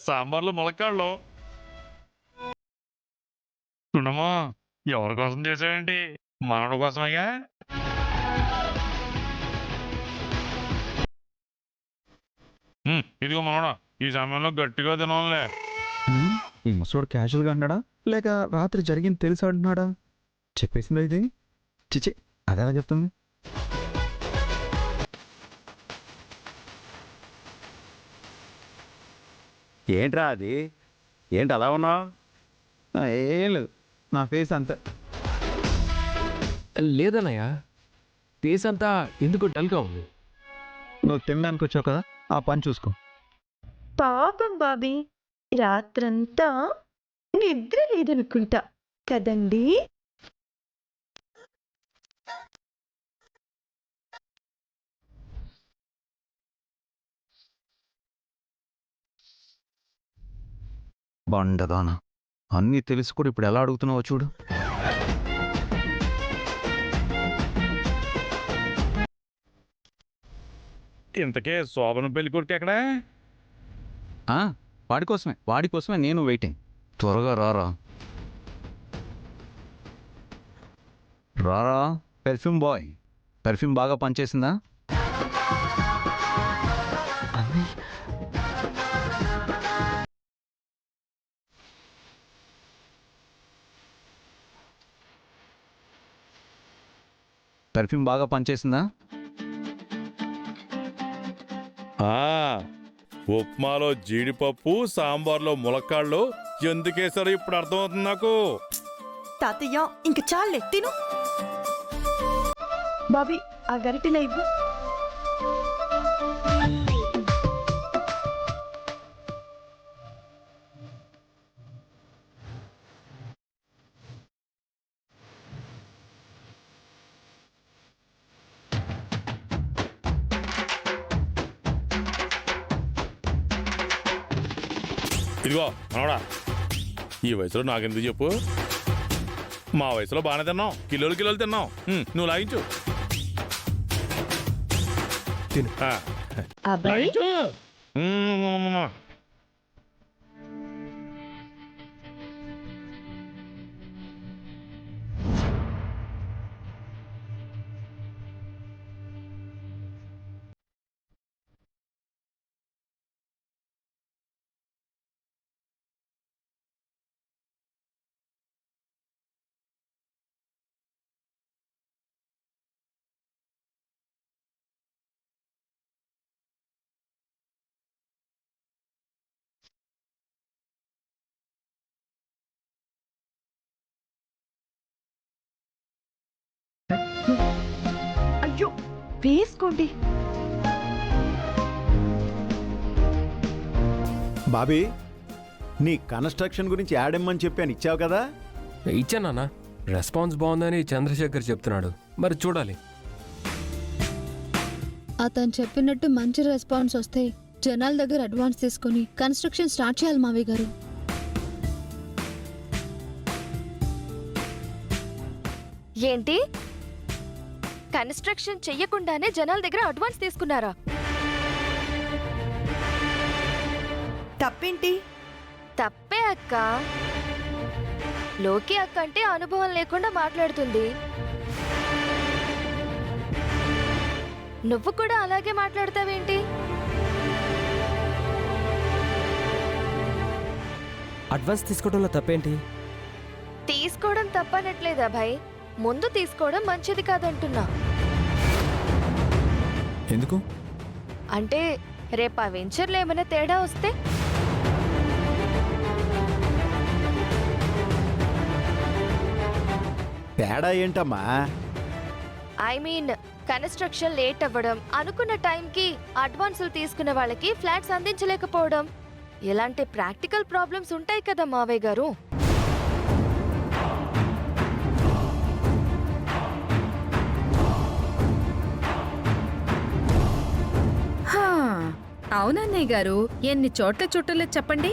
సాంబార్లో ములక్కాళ్ళు చూడమ్మా, ఎవరి కోసం చేసావేంటి? మనవడి కోసమేగా. ఇదిగో మనవడా, ఈ సమయంలో గట్టిగా తినాలే. ఈ ముసలోడు క్యాజువల్గా అన్నాడా లేక రాత్రి జరిగింది తెలిసి అంటున్నాడా? చెప్పేసింది ఇది చిచి, అదేలా చెప్తుంది? ఏంట్రా అది? ఏంటి అలా ఉన్నావు? ఏం లేదు, నా ఫేస్ అంతే. లేదన్నయ్య, ఫేస్ అంతా ఎందుకు డల్గా ఉంది. నువ్వు తినడానికి వచ్చావు కదా, ఆ పని చూసుకో. పాపం బాబీ, రాత్రంతా నిద్ర లేదనుకుంటా కదండి. బండదానా, అన్నీ తెలిసి కూడా ఇప్పుడు ఎలా అడుగుతున్నావో చూడు. ఇంతకే శోభన పెళ్లి కొడుకు ఎక్కడా? వాడి కోసమే నేను వెయిటింగ్. త్వరగా రారా రారా. పెర్ఫ్యూమ్ బాయ్, పెర్ఫ్యూమ్ బాగా పనిచేసిందా? పెర్ఫ్యూమ్ బాగా పనిచేసిందా? ఉప్మాలో జీడిపప్పు, సాంబార్లో ములక్కాళ్ళు ఎందుకేసారో ఇప్పుడు అర్థమవుతుంది నాకు. తాతయ్య ఇంక చాలే తిను. బాబీ, ఆ గరిటెలో ఇవ్వు. ఇదిగో మనోడా, ఈ వయసులో నాకెందుకు చెప్పు? మా వయసులో బాగానే తిన్నాం, కిలోలు కిలోలు తిన్నాం. నువ్వు లాగించు. అబ్బాయి, అయ్యో వేసుకోండి. బాబీ, నీ కన్స్ట్రక్షన్ గురించి యాడ్ ఇమ్మని చెప్పాను, ఇచ్చావు కదా? ఇచ్చానన్నా, రెస్పాన్స్ బాగుందని చంద్రశేఖర్ చెప్తున్నాడు. మరి చూడాలి. అతను చెప్పినట్టు మంచి రెస్పాన్స్ వస్తే జనాల దగ్గర అడ్వాన్స్ తీసుకుని కన్స్ట్రక్షన్ స్టార్ట్ చేయాలి మావయ్య గారు. ఏంటి, కన్స్ట్రక్షన్ చెయ్యకుండానే జనాల దగ్గర అడ్వాన్స్ తీసుకున్నారా? తప్పేంటి? తప్పే అక్క. లోకి అక్క అంటే అనుభవం లేకుండా మాట్లాడుతుంది. నువ్వు కూడా అలాగే మాట్లాడతావేంటి? అడ్వాన్స్ తీసుకోవడంలో తప్పేంటి? తీసుకోవడం తప్పనట్లేదా భయ్, ముందు తీసుకోవడం మంచిది కాదంటున్నా. ఎందుకు? అంటే రేపు ఆ వెంచర్లో ఏమైనా తేడా వస్తే? తేడా ఏంటమ్మా? ఐ మీన్ కన్స్ట్రక్షన్ లేట్ అవ్వడం, అనుకున్న టైంకి అడ్వాన్సులు తీసుకున్న వాళ్ళకి ఫ్లాట్స్ అందించలేకపోవడం, ఇలాంటి ప్రాక్టికల్ ప్రాబ్లమ్స్ ఉంటాయి కదా మావయ్య గారు. అవునన్నయ్య గారు, ఎన్ని చోట్ల చుట్టలేదు చెప్పండి.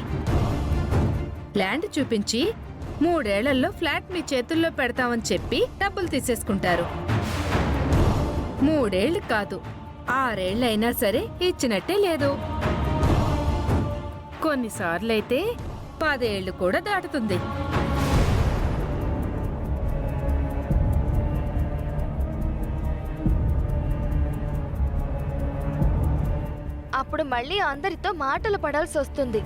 ల్యాండ్ చూపించి 3 ఏళ్లలో ఫ్లాట్ మీ చేతుల్లో పెడతామని చెప్పి డబ్బులు తీసేసుకుంటారు. 3 ఏళ్లు కాదు 6 ఏళ్లైనా సరే ఇచ్చినట్టే లేదు. కొన్నిసార్లైతే 10 ఏళ్లు కూడా దాటుతుంది. అప్పుడు మళ్ళీ అందరితో మాటలు పడాల్సి వస్తుంది.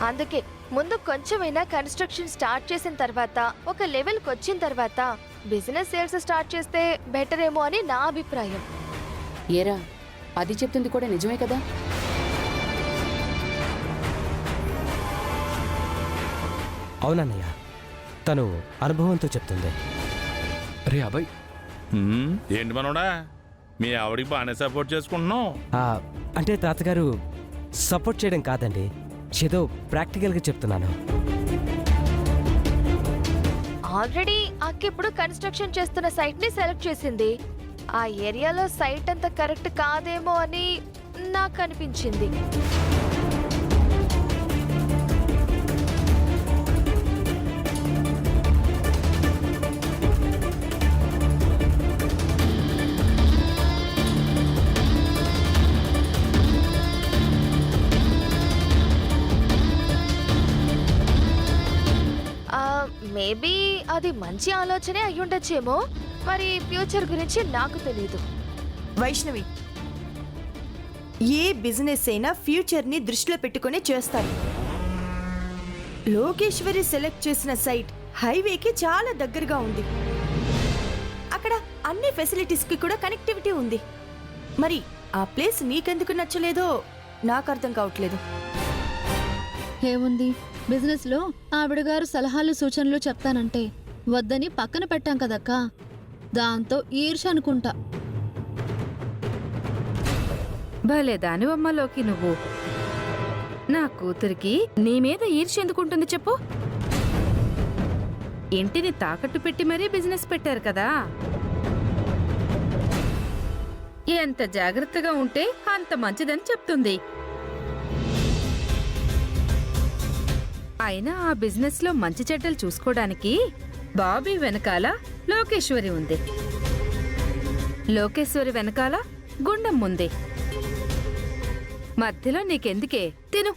అందుకే ముందు కొంచెమైనా కన్స్ట్రక్షన్ స్టార్ట్ చేసిన తర్వాత, ఒక లెవెల్కి వచ్చిన తర్వాత బిజినెస్ సేల్స్ స్టార్ట్ చేస్తే బెటర్ ఏమో అని నా అభిప్రాయం. ఏరా, అది చెప్తుంది కూడా నిజమే కదా. అవునన్నయ్య, తను అనుభవంతో చెప్తుంది. రే అబ్బాయి, ఏంటి మనోడా, మీ ఆవిడికి బాగానే సపోర్ట్ చేసుకుంటున్నావు. అంటే తాతగారు సపోర్ట్ చేయడం కాదండి, ఏదో ప్రాక్టికల్గా చెప్తున్నాను. ఆల్రెడీ అక్క ఇప్పుడు కన్స్ట్రక్షన్ చేస్తున్న సైట్ ని సెలెక్ట్ చేసింది. ఆ ఏరియాలో సైట్ అంత కరెక్ట్ కాదేమో అని నాకు అనిపించింది. మేబీ అది మంచి ఆలోచనే అయ్యుండొచ్చేమో. మరి ఫ్యూచర్ గురించి నాకు తెలీదు. వైష్ణవి, ఏ బిజినెస్ అయినా ఫ్యూచర్ని దృష్టిలో పెట్టుకునే చేస్తారు. లోకేశ్వరి సెలెక్ట్ చేసిన సైట్ హైవేకి చాలా దగ్గరగా ఉంది. అక్కడ అన్ని ఫెసిలిటీస్కి కూడా కనెక్టివిటీ ఉంది. మరి ఆ ప్లేస్ నీకెందుకు నచ్చలేదో నాకు అర్థం కావట్లేదు. ఏముంది, బిజినెస్ లో ఆవిడగారు సలహాలు సూచనలు చెప్తానంటే వద్దని పక్కన పెట్టాం కదక్క, దాంతో ఈర్ష అనుకుంటా. భలే దానివమ్మలోకి నువ్వు. నా కూతురికి నీ మీద ఈర్ష్య ఎందుకుంటుంది చెప్పు. ఇంటిని తాకట్టు పెట్టి మరీ బిజినెస్ పెట్టారు కదా. ఎంత జాగ్రత్తగా ఉంటే అంత మంచిదని చెప్తుంది. అయినా ఆ బిజినెస్ లో మంచి చెడ్డలు చూసుకోవడానికి బాబీ వెనకాల లోకేశ్వరి ఉంది, లోకేశ్వరి వెనకాల గుండం ఉంది. మధ్యలో నీకెందుకే, తిను.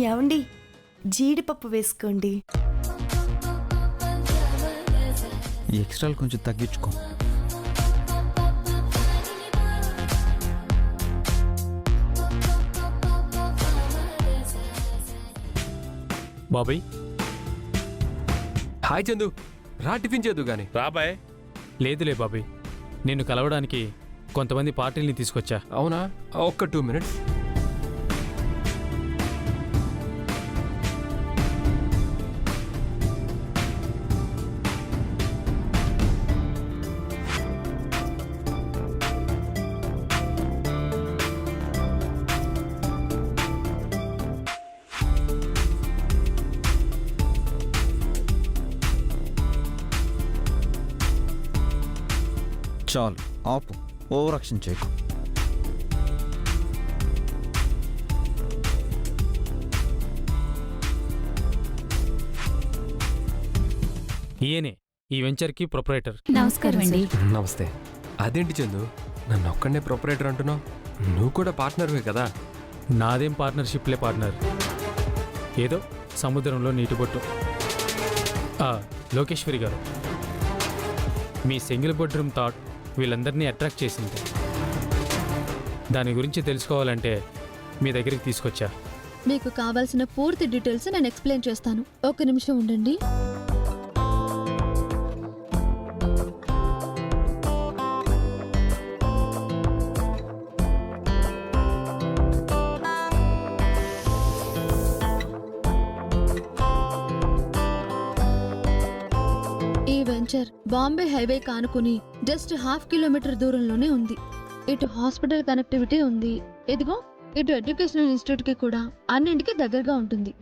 ఏమండి, జీడిపప్పు వేసుకోండి. ఈ ఎక్స్ట్రాలు కొంచెం తగ్గించుకో. బాబాయ్, హాయ్ చందు, రా టిఫిన్ చేద్దు గాని. రాబాయ్. లేదులే బాబాయ్, నిన్ను కలవడానికి కొంతమంది పార్టీల్ని తీసుకొచ్చా. అవునా, ఒక్క 2 minutes. చాలు, ఆపు, ఓవర్ యాక్షన్ చేయకు. ఈయనే ఈ వెంచర్కి ప్రొపరేటర్. నమస్కారం అండి. నమస్తే. అదేంటి చందు, నన్ను ఒక్కడనే ప్రొపరేటర్ అంటున్నావు? నువ్వు కూడా పార్ట్నర్వే కదా. నాదేం పార్ట్నర్షిప్లే పార్ట్నర్, ఏదో సముద్రంలో నీటి బొట్టు. లోకేశ్వరి గారు, మీ సింగిల్ బెడ్రూమ్ థాట్ వీళ్ళందరినీ అట్రాక్ట్ చేసింది. దాని గురించి తెలుసుకోవాలంటే మీ దగ్గరికి తీసుకొచ్చా. మీకు కావాల్సిన పూర్తి డీటెయిల్స్ నేను ఎక్స్ప్లెయిన్ చేస్తాను. ఒక నిమిషం ఉండండి. ఈ వెంచర్ బాంబే హైవే కానుకుని జస్ట్ 1/2 కిలోమీటర్ దూరంలోనే ఉంది. ఇటు హాస్పిటల్ కనెక్టివిటీ ఉంది. ఇదిగో ఇటు ఎడ్యుకేషనల్ ఇన్స్టిట్యూట్ కి కూడా అన్నింటికి దగ్గరగా ఉంటుంది.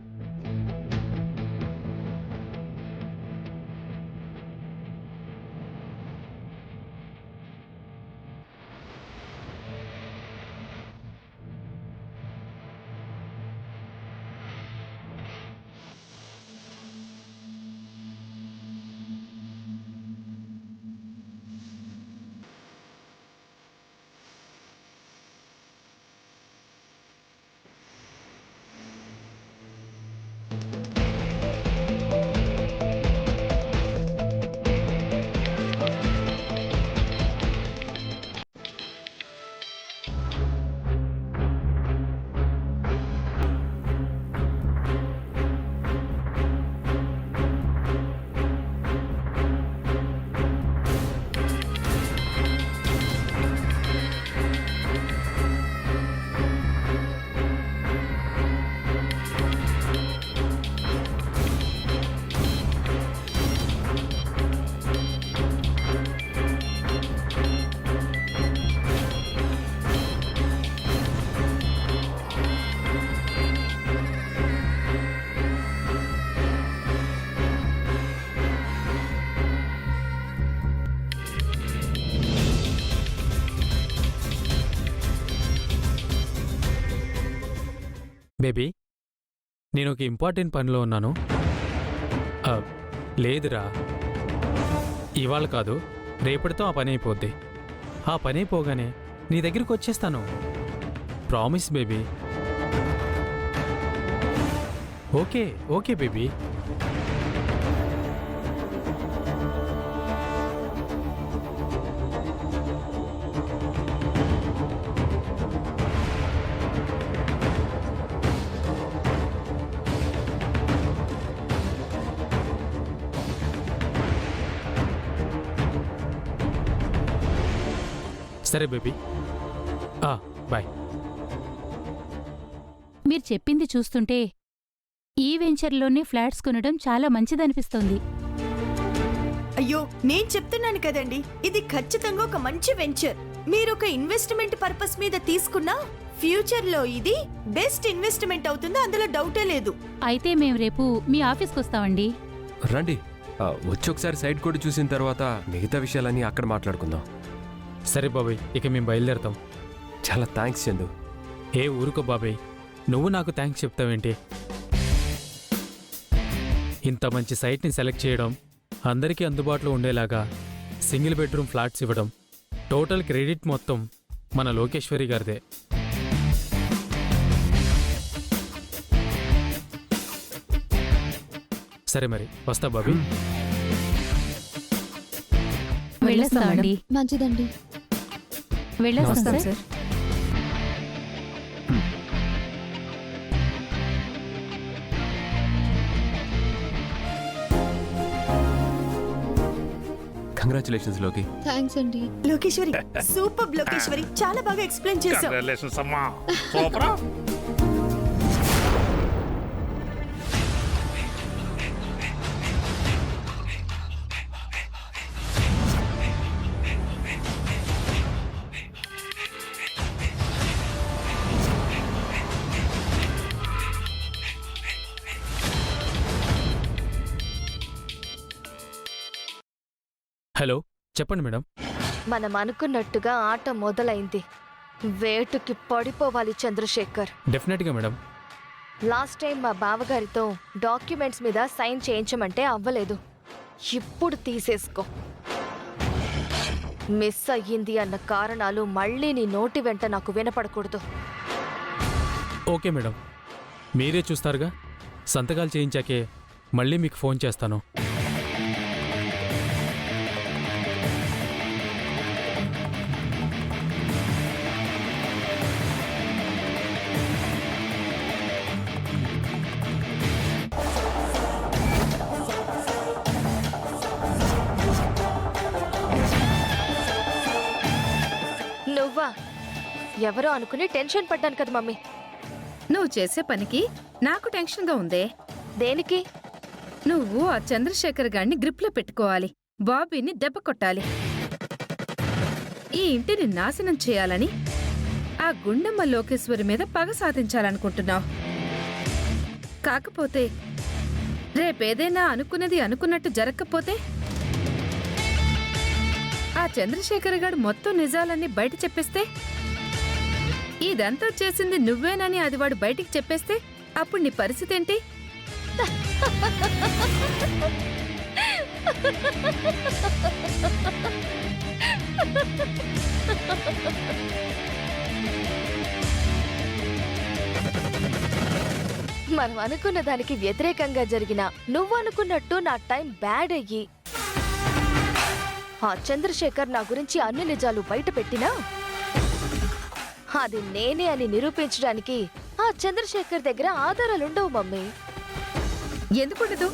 బేబీ, నేను ఒక ఇంపార్టెంట్ పనిలో ఉన్నాను. లేదురా, ఇవాళ కాదు, రేపటితో ఆ పని అయిపోద్ది. ఆ పని అయిపోగానే నీ దగ్గరికి వచ్చేస్తాను. Promise baby. Okay okay baby. సరే బేబీ, బాయ్. మీరు చెప్పింది చూస్తుంటే ఈ వెంచర్లోనే ఫ్లాట్స్ కొనడం చాలా మంచిదనిపిస్తోంది. అయ్యో, నేను చెప్తున్నాను కదండి, ఇది ఖచ్చితంగా ఒక మంచి వెంచర్. మీరు ఒక ఇన్వెస్ట్మెంట్ పర్పస్ మీద తీసుకున్నా ఫ్యూచర్లో ఇది బెస్ట్ ఇన్వెస్ట్మెంట్ అవుతుంది, అందులో డౌటే లేదు. అయితే మేము రేపు మీ ఆఫీస్కి వస్తామండి. రండి, వచ్చి ఒకసారి సైట్ కూడా చూసిన తర్వాత మిగతా విషయాలన్నీ అక్కడ మాట్లాడుకుందాం. సరే బాబాయ్, ఇక మేము బయలుదేరతాం. చాలా థ్యాంక్స్ చందు. ఏ ఊరుకో బాబాయ్, నువ్వు నాకు థ్యాంక్స్ చెప్తావేంటి? ఇంత మంచి సైట్ని సెలెక్ట్ చేయడం, అందరికీ అందుబాటులో ఉండేలాగా సింగిల్ బెడ్రూమ్ ఫ్లాట్స్ ఇవ్వడం, టోటల్ క్రెడిట్ మొత్తం మన లోకేశ్వరి గారిదే. సరే మరి, వస్తా బాబీ. వెళ్ళొస్తామండి. మంచిదండి. వెళ్ళొస్తాం సార్. కంగ్రాచులేషన్స్ లోకి. థ్యాంక్స్ అండి. లోకేశ్వరి, సూపర్ లోకేశ్వరి, చాలా బాగా ఎక్స్ప్లెయిన్ చేశావు. కంగ్రాచులేషన్స్ అమ్మా, సూపర్. హలో, చెప్పండి మేడం. మనం అనుకున్నట్టుగా ఆట మొదలైంది. వేటుకి పడిపోవాలి చంద్రశేఖర్. డెఫినెట్గా మేడం. లాస్ట్ టైం మా బావగారితో డాక్యుమెంట్స్ మీద సైన్ చేయించమంటే అవ్వలేదు. ఇప్పుడు తీసేసుకో. మిస్ అయ్యింది అన్న కారణాలు మళ్ళీ నీ నోటి వెంట నాకు వినపడకూడదు. ఓకే మేడం, మీరే చూస్తారుగా. సంతకాలు చేయించాకే మళ్ళీ మీకు ఫోన్ చేస్తాను. ఎవరో అనుకుని టెన్షన్ పడ్డాను కదా మమ్మీ. నువ్వు చేసే పనికి నాకు టెన్షన్గా ఉందే. దేనికి? నువ్వు ఆ చంద్రశేఖర్ గారిని గ్రిప్లో పెట్టుకోవాలి, బాబీని దెబ్బ కొట్టాలి, ఈ ఇంటిని నాశనం చేయాలని ఆ గుండమ్మ లోకేశ్వరి మీద పగ సాధించాలనుకుంటున్నావు. కాకపోతే రేపేదైనా అనుకున్నది అనుకున్నట్టు జరగకపోతే ఆ చంద్రశేఖర్ గారు మొత్తం నిజాలన్నీ బయట చెప్పేస్తే, ఇదంతా చేసింది నువ్వేనని అది వాడు బయటికి చెప్పేస్తే అప్పుడు నీ పరిస్థితి ఏంటి? మనం అనుకున్న దానికి వ్యతిరేకంగా జరిగిన నువ్వు అనుకున్నట్టు నా టైం బ్యాడ్ అయ్యి ఆ చంద్రశేఖర్ నా గురించి అన్ని నిజాలు బయట పెట్టినా అది నేనే అని నిరూపించడానికి ఆ చంద్రశేఖర్ దగ్గర ఆధారాలుండవు మమ్మీ. ఎందుకుండదు?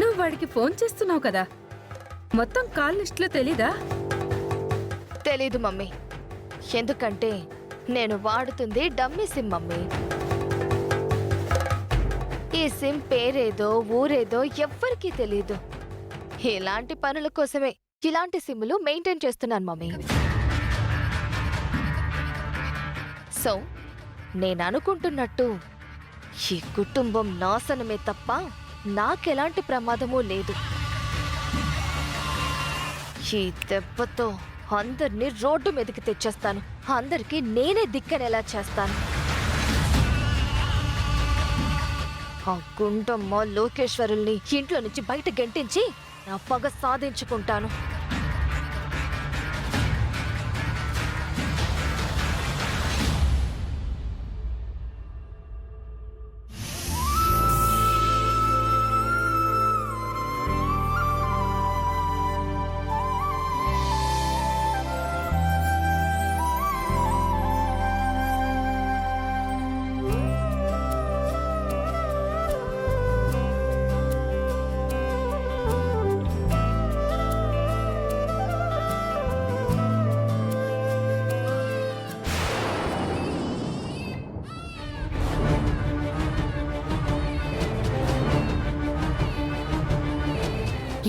నువ్వు వాడికి ఫోన్ చేస్తున్నావు కదా, మొత్తం కాల్ లిస్టులో తెలీదా? తెలీదు మమ్మీ, ఎందుకంటే నేను వాడుతుంది డమ్మీ సిమ్ మమ్మీ. ఈ సిమ్ పేరేదో ఊరేదో ఎవ్వరికీ తెలీదు. ఇలాంటి పనుల కోసమే ఇలాంటి సిమ్లు మెయింటైన్ చేస్తున్నాను మమ్మీ. సో నేను అనుకుంటున్నట్టు ఈ కుటుంబం నాశనమే తప్ప నాకెలాంటి ప్రమాదమూ లేదు. ఈ దెబ్బతో అందరినీ రోడ్డు మీదకి తెచ్చేస్తాను, అందరికీ నేనే దిక్కనేలా చేస్తాను. ఆ గుండమ్మ లోకేశ్వరుల్ని ఇంట్లో నుంచి బయట గెంటించి నా పగ సాధించుకుంటాను.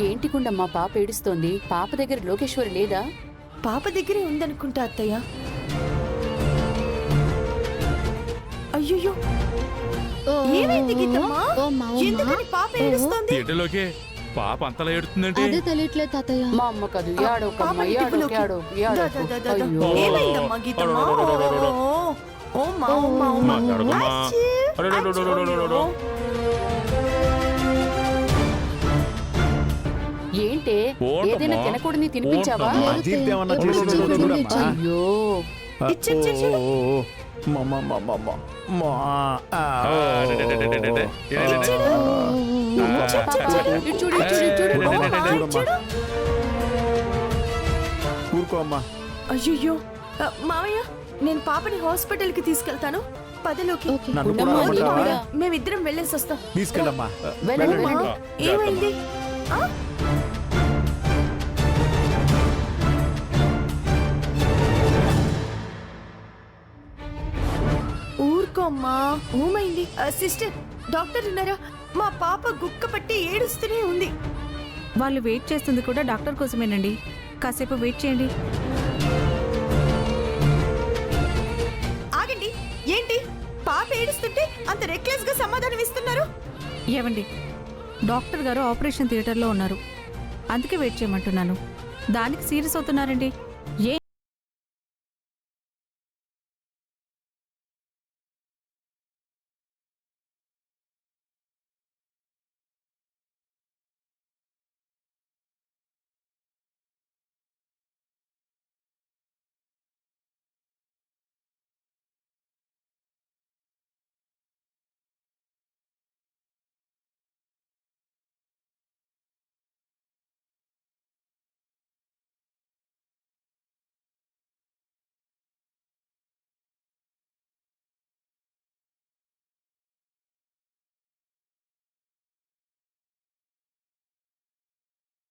ఏంటి గుండమ్మా పాప ఏడుస్తోంది? పాప దగ్గర లోకేశ్వరి లేదా? పాప దగ్గరే ఉందనుకుంటా అత్తయ్య. అయ్యో, ఏమైంది గీతమ్మా? ఎందుకని పాప ఏడుస్తోంది? ఏంటిలోకే పాప అంతలా ఏడుతుందంటే అదే తెలియట్లేదు తాతయ్య. మా అమ్మ కాదు, ఏడోకమ్మా, ఏమైందమ్మా గీతమ్మా? ఓ మా ఏంటే ఏదైనా తినకూడని తినిపించావా? అయ్యో ఊరుకోమ్మా. అయ్యో మావయ్య, నేను పాపని హాస్పిటల్ కి తీసుకెళ్తాను. పదలోకి మేమిద్దరం వెళ్ళేసి వస్తాం. తీసుకెళ్ళమ్మా. ఏమైంది? ఊరుకోమ్మా, ఊమైంది. సిస్టర్, డాక్టర్ ఉన్నారా? మా పాప గుక్క పట్టి ఏడుస్తూనే ఉంది. వాళ్ళు వెయిట్ చేస్తుంది కూడా డాక్టర్ కోసమేనండి, కాసేపు వెయిట్ చేయండి. ఆగండి, ఏంటి పాప ఏడుస్తుంటే అంత రెక్లెస్ గా సమాధానం ఇస్తున్నారు? ఏవండి, డాక్టర్ గారు ఆపరేషన్ థియేటర్లో ఉన్నారు, అందుకే వెయిట్ చేయమంటున్నాను. దానికి సీరియస్ అవుతున్నారండి.